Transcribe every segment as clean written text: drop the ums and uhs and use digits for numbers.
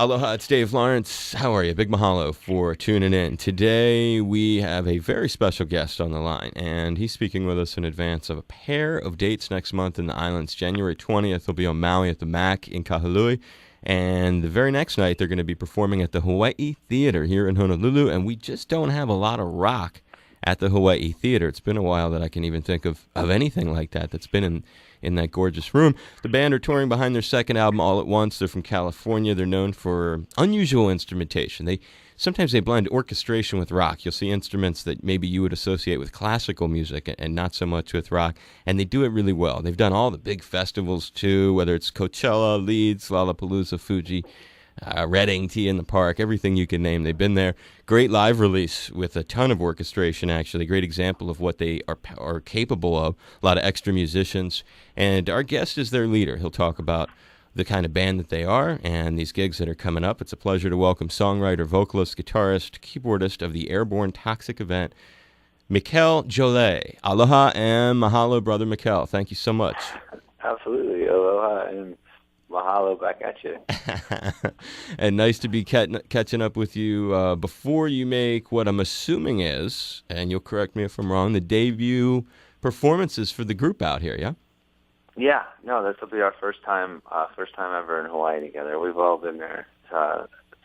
Aloha, it's Dave Lawrence. How are you? Big mahalo for tuning in. Today we have a very special guest on the line, and he's speaking with us in advance of a pair of dates next month in the islands. January 20th, he'll be on Maui at the Mac in Kahului, and the very next night they're going to be performing at the Hawaii Theater here in Honolulu, and we just don't have a lot of rock at the Hawaii Theater. It's been a while that I can even think of anything like that that's been in that gorgeous room. The band are touring behind their second album, All at Once. They're from California. They're known for unusual instrumentation. Sometimes they blend orchestration with rock. You'll see instruments that maybe you would associate with classical music and not so much with rock, and they do it really well. They've done all the big festivals, too, whether it's Coachella, Leeds, Lollapalooza, Fuji, Reading, Tea in the Park, everything you can name. They've been there. Great live release with a ton of orchestration, actually. Great example of what they are capable of. A lot of extra musicians. And our guest is their leader. He'll talk about the kind of band that they are and these gigs that are coming up. It's a pleasure to welcome songwriter, vocalist, guitarist, keyboardist of the Airborne Toxic event, Mikel Jollett. Aloha and mahalo, brother Mikel. Thank you so much. Absolutely. Aloha and mahalo back at you. And nice to be catching up with you before you make what I'm assuming is, and you'll correct me if I'm wrong, the debut performances for the group out here, yeah? Yeah, no, this will be our first time ever in Hawaii together. We've all been there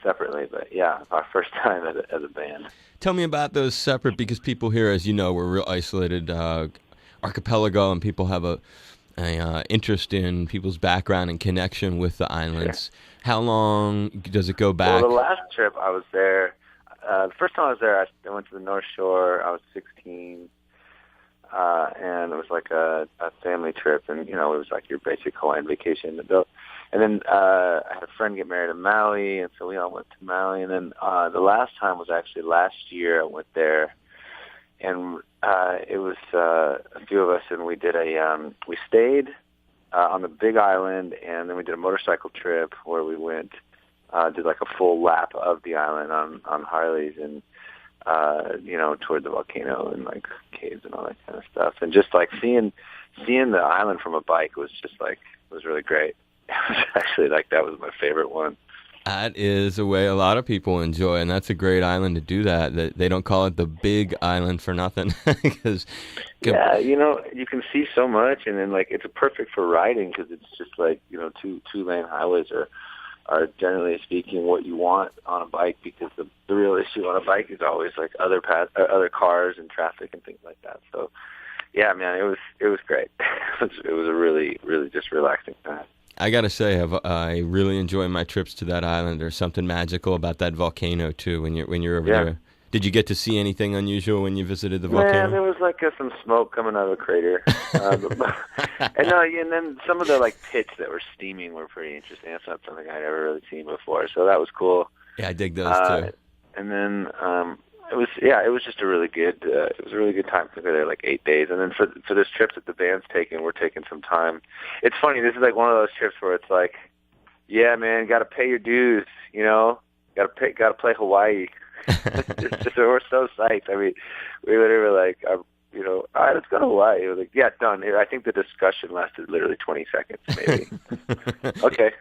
separately, but yeah, our first time as a band. Tell me about those separate, because people here, as you know, we're a real isolated archipelago, and people have a interest in people's background and connection with the islands. Sure. How long does it go back? Well, the last trip I was there, the first time I was there, I went to the North Shore. I was 16, and it was like a family trip, and it was like your basic Hawaiian vacation. And then I had a friend get married in Maui, and so we all went to Maui. And then the last time was actually last year. I went there, and it was a few of us, and we did we stayed on the Big Island, and then we did a motorcycle trip where we went, did like a full lap of the island on Harleys, and toward the volcano and like caves and all that kind of stuff, and just like seeing the island from a bike was really great. It was actually that was my favorite one. That is a way a lot of people enjoy, and that's a great island to do that. They don't call it the Big Island for nothing. Yeah, you can see so much, and then it's perfect for riding because it's just two-lane highways are generally speaking what you want on a bike, because the real issue on a bike is always other cars and traffic and things like that. So, yeah, man, it was great. It was a really, really just relaxing time. I gotta say, I really enjoy my trips to that island. There's something magical about that volcano too. When you're over there, did you get to see anything unusual when you visited the volcano? Man, there was some smoke coming out of a crater, and then some of the pits that were steaming were pretty interesting. That's not something I'd ever really seen before, so that was cool. Yeah, I dig those too. And then it was just a really good time to go there, 8 days. And then for this trip that the band's taking, we're taking some time. It's funny, this is one of those trips where it's yeah, man, got to pay your dues, got to play Hawaii. We're so psyched. I mean, we literally were all right, let's go to Hawaii. We're like, yeah, done. I think the discussion lasted literally 20 seconds, maybe. Okay.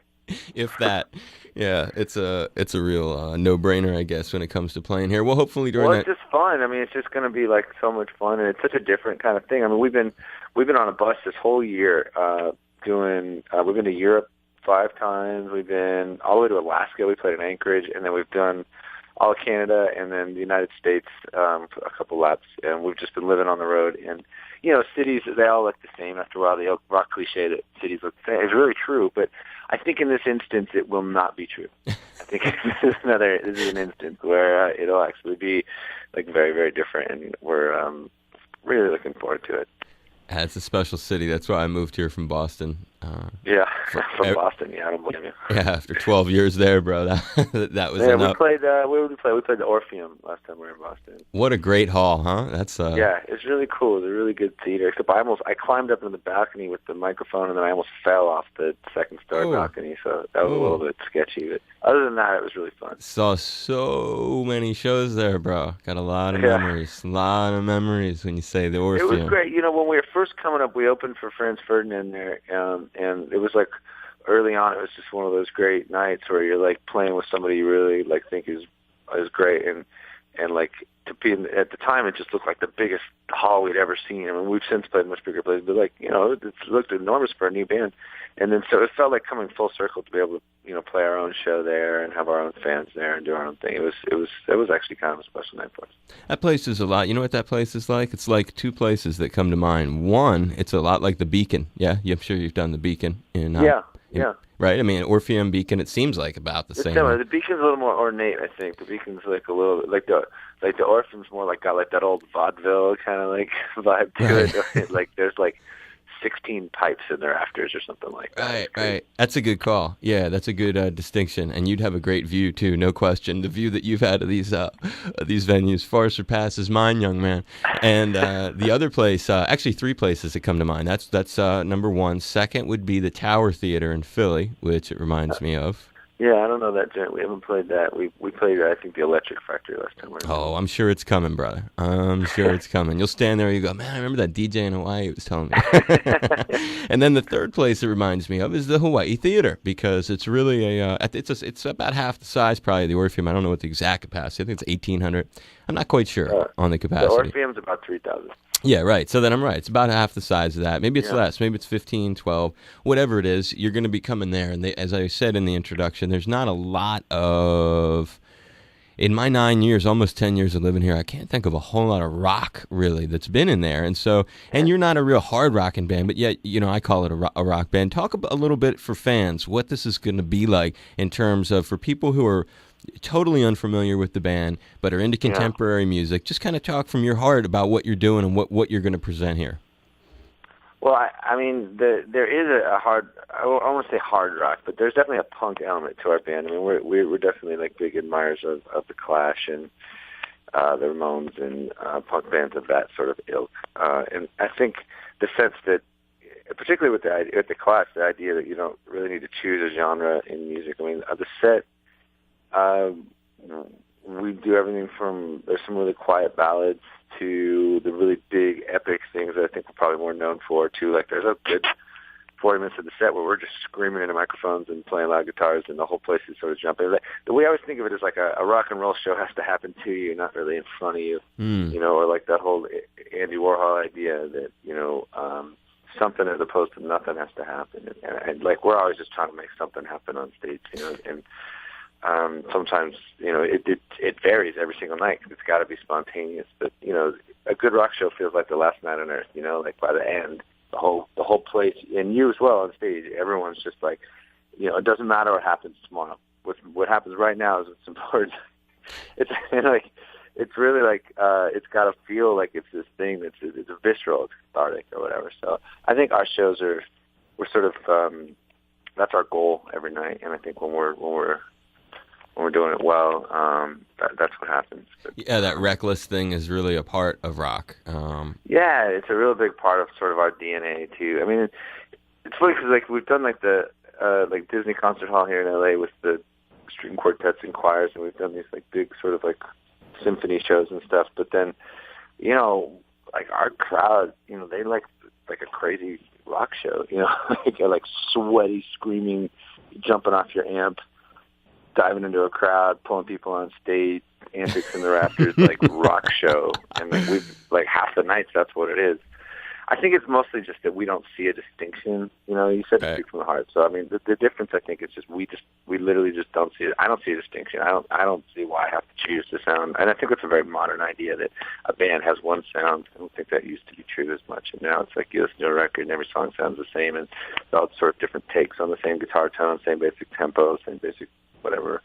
If that. Yeah, it's a real no-brainer, I guess, when it comes to playing here. Well, hopefully during it's just fun. I mean, it's just going to be so much fun, and it's such a different kind of thing. I mean, we've been on a bus this whole year we've been to Europe 5 times. We've been all the way to Alaska. We played in Anchorage, and then we've done all of Canada and then the United States a couple laps, and we've just been living on the road. And cities, they all look the same after a while. The rock cliche that cities look the same is really true, but I think in this instance it will not be true. I think this is an instance where it'll actually be very, very different, and we're really looking forward to it. It's a special city. That's why I moved here from Boston. From Boston. Yeah, I don't blame you. Yeah, after 12 years there, bro, that was enough. We played the Orpheum last time we were in Boston. What a great hall, huh? That's yeah, it's really cool. It's a really good theater. Except I climbed up in the balcony with the microphone, and then I almost fell off the second-story balcony. So that was a little bit sketchy. But other than that, it was really fun. Saw so many shows there, bro. Got a lot of memories. A lot of memories when you say the Orpheum. It was great. When we were first coming up, we opened for Franz Ferdinand there, and it was early on, it was just one of those great nights where you're like playing with somebody you really like think is great, and like to be at the time, it just looked like the biggest hall we'd ever seen. I mean, we've since played much bigger places, but like, you know, it looked enormous for a new band. And then so it felt like coming full circle to be able to, you know, play our own show there and have our own fans there and do our own thing. It was actually kind of a special night for us. That place is a lot. You know what that place is like? It's like two places that come to mind. One, it's a lot like the Beacon. Yeah, I'm sure you've done the Beacon in. Yeah. Right. I mean, Orpheum, Beacon. It seems like about the same. Similar. The Beacon's a little more ornate, I think. The Beacon's like a little like the Orpheum's more like got like that old vaudeville kind of like vibe to it. Like there's like 16 pipes in the rafters or something like that. Right. That's a good call. Yeah, that's a good distinction. And you'd have a great view, too, no question. The view that you've had of these venues far surpasses mine, young man. And the other place, actually three places that come to mind. That's number one. Second would be the Tower Theater in Philly, which it reminds me of. Yeah, I don't know that joint. We haven't played that. We played, I think, the Electric Factory last time. Oh, I'm sure it's coming, brother. I'm sure it's coming. You'll stand there and you go, man, I remember that DJ in Hawaii was telling me. And then the third place it reminds me of is the Hawaii Theater, because it's really it's about half the size probably of the Orpheum. I don't know what the exact capacity. I think it's 1,800. I'm not quite sure on the capacity. The Orpheum's about 3,000. Yeah, right. So then I'm right. It's about half the size of that. Maybe it's less. Maybe it's 15, 12. Whatever it is, you're going to be coming there. And as I said in the introduction, there's not a lot of... In my 9 years, almost 10 years of living here, I can't think of a whole lot of rock, really, that's been in there. And so, and you're not a real hard rocking band, but yet, you know, I call it a rock band. Talk a little bit for fans, what this is going to be like in terms of, for people who are totally unfamiliar with the band, but are into contemporary music. Just kind of talk from your heart about what you're doing and what you're going to present here. Well, I mean, there is a hard, I won't say hard rock, but there's definitely a punk element to our band. I mean, we're definitely like big admirers of the Clash and the Ramones and punk bands of that sort of ilk. And I think the sense that, particularly with the Clash, the idea that you don't really need to choose a genre in music. I mean, the set. We do everything from, there's some really quiet ballads to the really big epic things that I think we're probably more known for, to like there's a good 40 minutes of the set where we're just screaming into microphones and playing loud guitars and the whole place is sort of jumping. The way I always think of it is like a rock and roll show has to happen to you, not really in front of you, you know, or like that whole Andy Warhol idea that, you know, something as opposed to nothing has to happen. And like we're always just trying to make something happen on stage, you know, and sometimes, you know, it varies every single night. It's got to be spontaneous. But, you know, a good rock show feels like the last night on earth, you know, like by the end, the whole place, and you as well on stage, everyone's just like, you know, it doesn't matter what happens tomorrow. What happens right now is what's important. It's like, it's really like, it's got to feel like it's this thing that's it's visceral, it's cathartic or whatever. So I think our shows we're sort of, that's our goal every night. And I think when we're doing it well, that's what happens. But, yeah, that reckless thing is really a part of rock. Yeah, it's a real big part of sort of our DNA too. I mean, it's funny because like we've done like the like Disney Concert Hall here in LA with the string quartets and choirs, and we've done these like big sort of like symphony shows and stuff. But then, you know, like our crowd, you know, they like a crazy rock show. You know, like sweaty, screaming, jumping off your amp, diving into a crowd, pulling people on stage, antics in the rafters, like rock show. And like we've like half the nights, that's what it is. I think it's mostly just that we don't see a distinction. You know, you said to speak from the heart. So I mean, the difference I think is just we literally just don't see it. I don't see a distinction. I don't see why I have to choose the sound. And I think it's a very modern idea that a band has one sound. I don't think that used to be true as much. And now it's like you listen to a record and every song sounds the same, and it's all sort of different takes on the same guitar tone, same basic tempo, same basic whatever.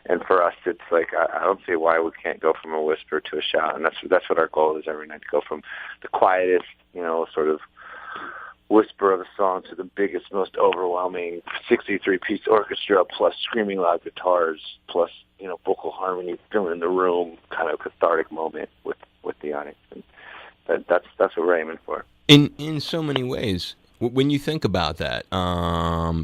And for us, it's like I don't see why we can't go from a whisper to a shout, and that's what our goal is every night, to go from the quietest, you know, sort of whisper of a song to the biggest, most overwhelming 63-piece orchestra plus screaming loud guitars plus, you know, vocal harmony filling the room, kind of cathartic moment with the audience. And that's what we're aiming for. In so many ways. When you think about that,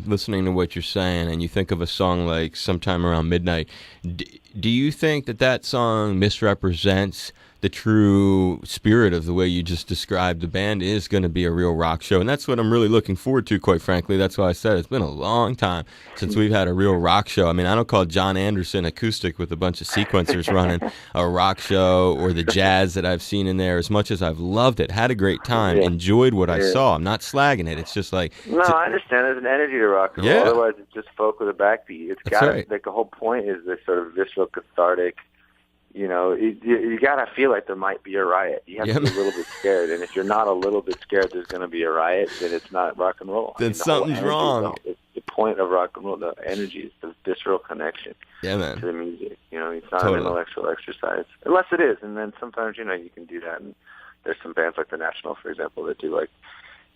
listening to what you're saying, and you think of a song like Sometime Around Midnight, do you think that song misrepresents the true spirit of the way you just described the band is going to be a real rock show. And that's what I'm really looking forward to, quite frankly. That's why I said it's been a long time since we've had a real rock show. I mean, I don't call John Anderson acoustic with a bunch of sequencers running a rock show, or the jazz that I've seen in there. As much as I've loved it, had a great time, enjoyed what I saw. I'm not slagging it. It's just like... No, I understand. There's an energy to rock and roll. Otherwise, it's just folk with a backbeat. It's got like the whole point is this sort of visceral, cathartic. You know, you gotta feel like there might be a riot. You have to be a little bit scared, and if you're not a little bit scared, there's going to be a riot. Then it's not rock and roll. Then something's wrong. The point of rock and roll, the energy, is the visceral connection to the music. You know, it's not an intellectual exercise, unless it is. And then sometimes, you know, you can do that. And there's some bands like the National, for example, that do like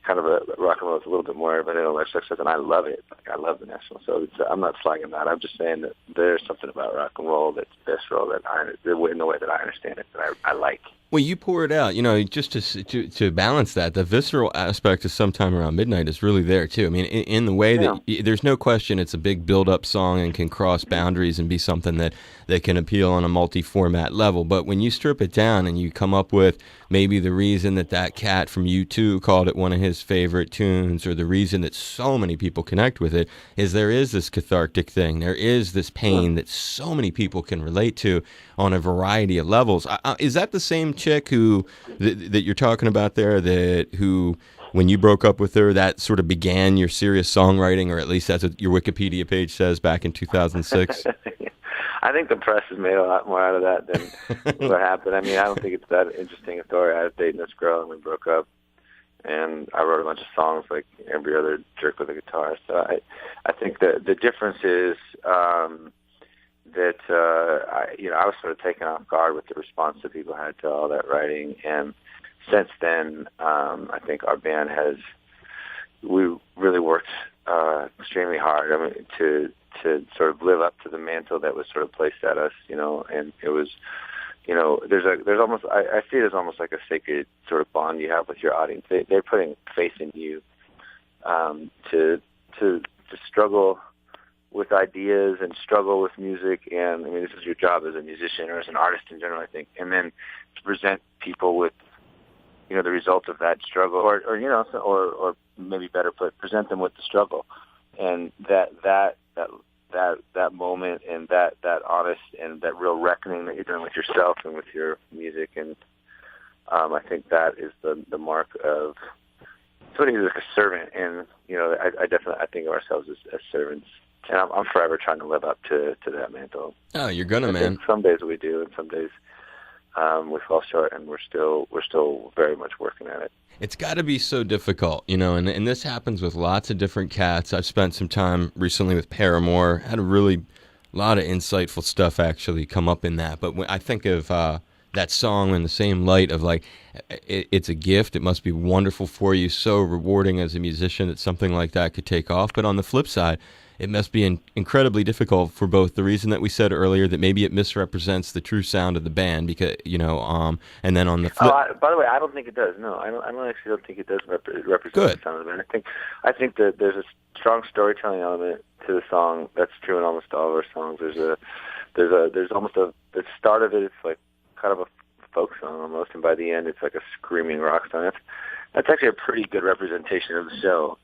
kind of a rock and roll. It's a little bit more of an intellectual exercise, and I love it. Like, I love the National, so I'm not slagging that. I'm just saying that there's something about rock and roll that's visceral, that in the way that I understand it, that I like. Well, you pour it out, you know, just to balance that. The visceral aspect of Sometime Around Midnight is really there, too. I mean, in the way that there's no question it's a big build-up song and can cross boundaries and be something that can appeal on a multi-format level. But when you strip it down and you come up with maybe the reason that cat from U2 called it one of his favorite tunes, or the reason that so many people connect with it, is there is this cathartic thing. There is this pain that so many people can relate to on a variety of levels. Is that the same chick that you're talking about there, who when you broke up with her, that sort of began your serious songwriting, or at least that's what your Wikipedia page says, back in 2006? I think the press has made a lot more out of that than what happened. I mean, I don't think it's that interesting a story. I was dating this girl and we broke up, and I wrote a bunch of songs like every other jerk with a guitar. So I think the difference is that I was sort of taken off guard with the response that people had to all that writing, and since then, I think our band we really worked extremely hard. I mean, to sort of live up to the mantle that was sort of placed at us, you know, and it was, you know, there's almost, I see it as almost like a sacred sort of bond you have with your audience. They're putting faith in you to struggle with ideas and struggle with music, and I mean, this is your job as a musician or as an artist in general, I think, and then to present people with, you know, the result of that struggle, or you know, or maybe better put, present them with the struggle, and that moment, and that honest and that real reckoning that you're doing with yourself and with your music, and I think that is the mark of somebody who's like a servant, and you know, I definitely think of ourselves as servants. And I'm forever trying to live up to that mantle. Oh, you're gonna, man. Some days we do, and some days we fall short, and we're still very much working at it. It's got to be so difficult, you know, and this happens with lots of different cats. I've spent some time recently with Paramore, had a lot of insightful stuff actually come up in that. But when I think of that song in the same light of like, it's a gift. It must be wonderful for you, so rewarding as a musician that something like that could take off. But on the flip side, it must be incredibly difficult for both the reason that we said earlier that maybe it misrepresents the true sound of the band, because you know, and then on the flip. By the way, I don't think it does. No, I don't think it does represent the sound of the band. I think that there's a strong storytelling element to the song. That's true in almost all of our songs. There's almost the start of it. It's like kind of a folk song almost, and by the end, it's like a screaming rock song. That's actually a pretty good representation of the show.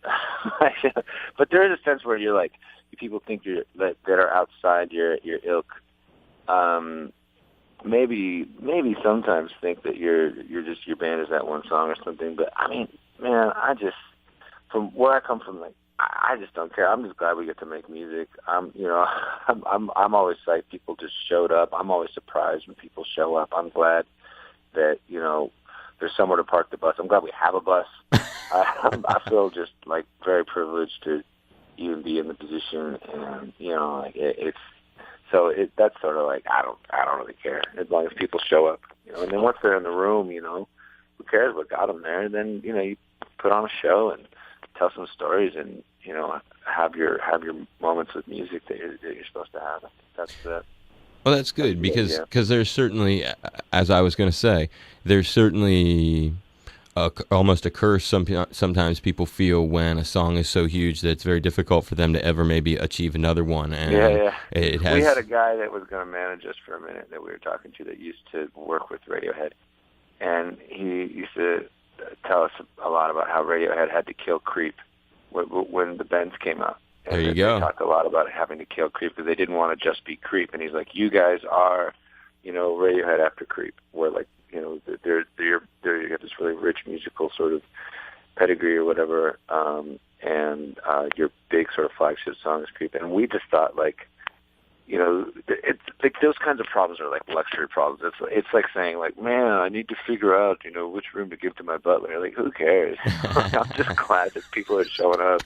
But there is a sense where you're like, people think that are outside your ilk, maybe sometimes think that your band is that one song or something. But I mean, man, from where I come from, like, I just don't care. I'm just glad we get to make music. I'm always psyched people just showed up. I'm always surprised when people show up. I'm glad that, you know, there's somewhere to park the bus. I'm glad we have a bus. I feel just like very privileged to even be in the position, and you know, like that's sort of like I don't really care as long as people show up, you know. And then once they're in the room, you know, who cares what got them there? And then, you know, you put on a show and tell some stories, and you know, have your moments with music that you're supposed to have. That's it. Well, that's good, because there's certainly, as I was going to say, there's certainly almost a curse sometimes people feel when a song is so huge that it's very difficult for them to ever maybe achieve another one. And yeah. it has. We had a guy that was going to manage us for a minute that we were talking to that used to work with Radiohead, and he used to tell us a lot about how Radiohead had to kill Creep when the Bends came out. And there you go. They talked a lot about having to kill Creep because they didn't want to just be Creep. And he's like, you guys are, Radiohead after Creep, where like, you got this really rich musical sort of pedigree or whatever, and your big sort of flagship song is Creep. And we just thought like, it's like those kinds of problems are like luxury problems. It's like saying like, man, I need to figure out, which room to give to my butler. Like, who cares? I'm just glad that people are showing up,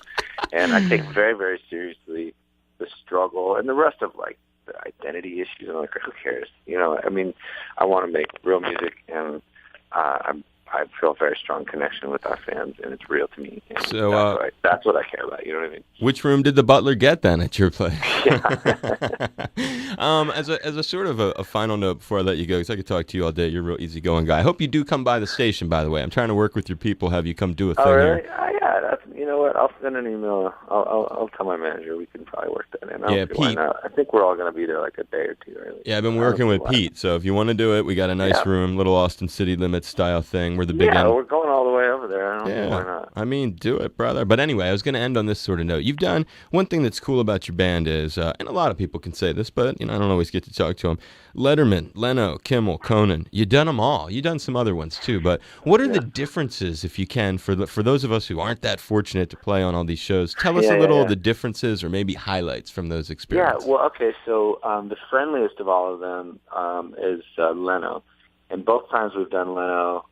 and I take very, very seriously the struggle and the rest of like the identity issues. I'm like, who cares? I want to make real music, and I feel a very strong connection with our fans, and it's real to me. And so that's what I care about. You know what I mean? Which room did the butler get then at your place? Yeah. As a sort of a final note before I let you go, because I could talk to you all day. You're a real easygoing guy. I hope you do come by the station, by the way. I'm trying to work with your people, have you come do a thing really? here. Yeah, that's, you know what? I'll send an email. I'll tell my manager. We can probably work that in. Yeah, Pete. Why not. I think we're all going to be there like a day or two early. Yeah, I've been working with Pete, so if you want to do it, we got a nice room, little Austin City Limits style thing. We're the big end. We're going all the way over there. I don't know why not. I mean, do it, brother. But anyway, I was going to end on this sort of note. You've done one thing that's cool about your band is, and a lot of people can say this, but I don't always get to talk to them. Letterman, Leno, Kimmel, Conan. You've done them all. You've done some other ones too. But what are the differences, if you can, for those of us who aren't that fortunate to play on all these shows? Tell us a little of the differences or maybe highlights from those experiences. Yeah, well, okay. So the friendliest of all of them is Leno, and both times we've done Leno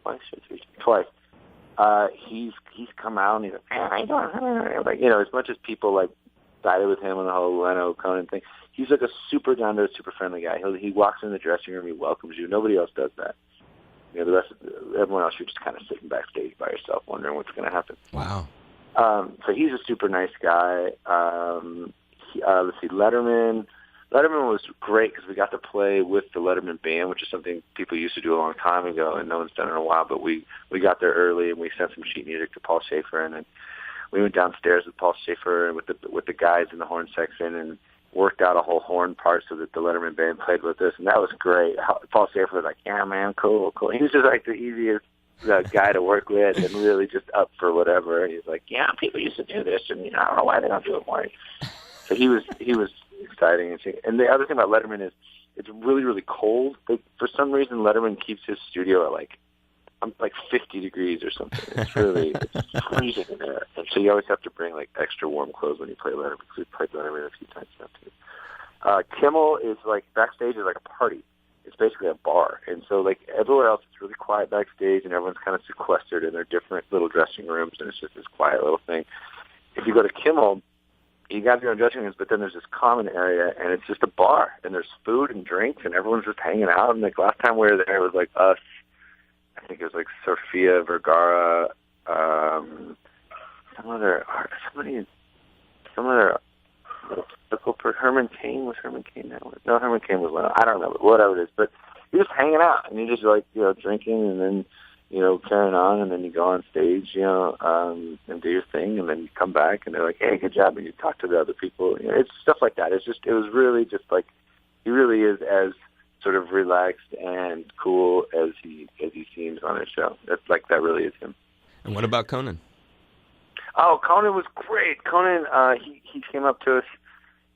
twice. He's come out and he's like, man, I don't like, as much as people like sided with him on the whole Leno Conan thing, he's like a super down to earth, super friendly guy. He walks in the dressing room, he welcomes you. Nobody else does that. Everyone else, you're just kind of sitting backstage by yourself, wondering what's going to happen. Wow. So he's a super nice guy. Let's see, Letterman. Letterman was great because we got to play with the Letterman band, which is something people used to do a long time ago, and no one's done it in a while. But we got there early, and we sent some sheet music to Paul Schaefer, and then we went downstairs with Paul Schaefer and with the guys in the horn section, and worked out a whole horn part so that the Letterman band played with us, and that was great. Paul Schaefer was like, "Yeah, man, cool." He was just like the easiest guy to work with, and really just up for whatever. And he's like, "Yeah, people used to do this, and I don't know why they don't do it more." So he was exciting. And the other thing about Letterman is it's really, really cold. For some reason, Letterman keeps his studio at like 50 degrees or something. It's freezing in there. And so you always have to bring like extra warm clothes when you play Letterman, because we've played Letterman a few times now too. Kimmel is like backstage is like a party. It's basically a bar. And so like everywhere else, it's really quiet backstage, and everyone's kind of sequestered in their different little dressing rooms, and it's just this quiet little thing. If you go to Kimmel, you got your own dressing rooms, but then there's this common area, and it's just a bar, and there's food and drinks, and everyone's just hanging out. And like last time we were there, it was like us. I think it was like Sofia Vergara, some other Herman Cain. Was Herman Cain that one? No, Herman Cain was one. I don't remember. Whatever it is, but you're just hanging out, and you're just like drinking, and then carrying on, and then you go on stage, and do your thing, and then you come back, and they're like, "Hey, good job," and you talk to the other people. It's stuff like that. It was really just like he really is as sort of relaxed and cool as he seems on his show. That really is him. And what about Conan? Oh, Conan was great. Conan, he came up to us,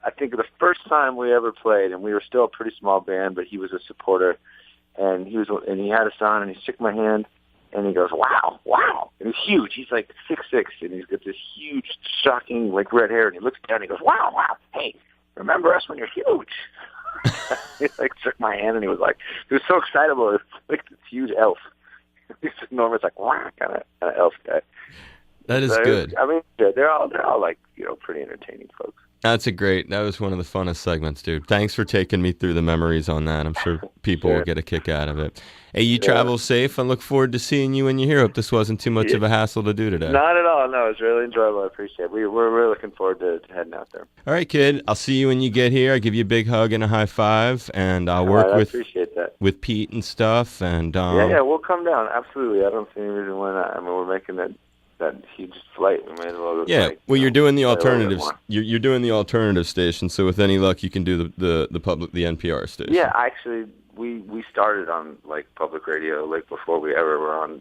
I think the first time we ever played, and we were still a pretty small band, but he was a supporter, and he had us on, and he shook my hand, and he goes, wow, and he's huge. He's like 6'6", and he's got this huge, shocking, like red hair, and he looks down, and he goes, wow, hey, remember us when you're huge. He like shook my hand, and he was so excitable. It was like this huge elf. He's enormous, like wow, kind of elf guy. That is good. They're all like pretty entertaining folks. That was one of the funnest segments, dude. Thanks for taking me through the memories on that. I'm sure people will get a kick out of it. Hey, you travel safe. I look forward to seeing you when you're here. Hope this wasn't too much of a hassle to do today. Not at all. No, it was really enjoyable. I appreciate it. We're really looking forward to heading out there. All right, kid. I'll see you when you get here. I'll give you a big hug and a high five, and I'll work I appreciate that. that. with Pete and stuff. And Yeah, we'll come down. Absolutely. I don't see any reason why not. I mean, we're making that huge flight. We may as well. Yeah, well, you're doing the play a little bit alternatives. more. You're doing the alternative station. So with any luck, you can do the NPR station. Yeah, actually, we started on like public radio like before we ever were on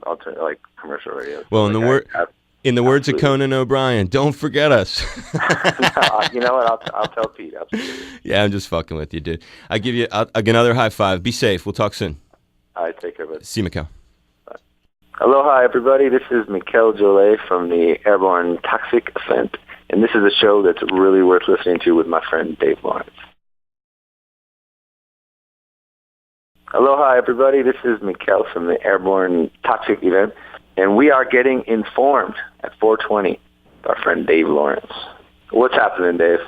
commercial radio. Well, So, in the words of Conan O'Brien, don't forget us. no, you know what? I'll tell Pete. Absolutely. Yeah, I'm just fucking with you, dude. I give you another high five. Be safe. We'll talk soon. All right, take care, buddy. See you, Mikel. Aloha, everybody. This is Mikel Jollett from the Airborne Toxic Event, and this is a show that's really worth listening to with my friend Dave Lawrence. Aloha, everybody. This is Mikel from the Airborne Toxic Event, and we are getting informed at 4:20 with our friend Dave Lawrence. What's happening, Dave?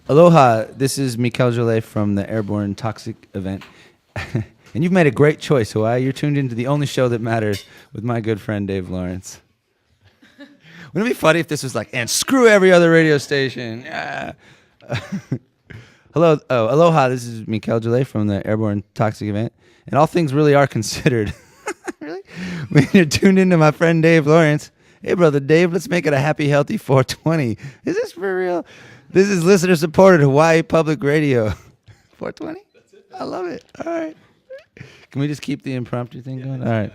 Aloha, this is Mikel Jollett from the Airborne Toxic Event. And you've made a great choice, Hawaii. You're tuned into the only show that matters with my good friend Dave Lawrence. Wouldn't it be funny if this was like, and screw every other radio station? Yeah. Aloha, this is Mikel Jollett from the Airborne Toxic Event. And all things really are considered. Really? When you're tuned into my friend Dave Lawrence. Hey, brother Dave, let's make it a happy, healthy 420. Is this for real? This is listener-supported Hawaii Public Radio. 420? That's it. I love it. All right. Can we just keep the impromptu thing going? All right.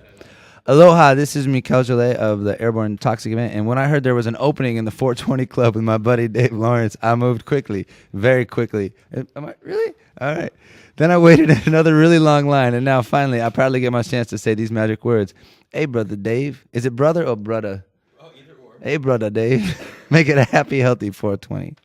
Aloha, this is Mikel Jollett of the Airborne Toxic Event. And when I heard there was an opening in the 420 Club with my buddy Dave Lawrence, I moved quickly, very quickly. Am I really? All right. Then I waited in another really long line. And now finally, I proudly get my chance to say these magic words. Hey, brother Dave. Is it brother or brother? Oh, either or. Hey, brother Dave. Make it a happy, healthy 420.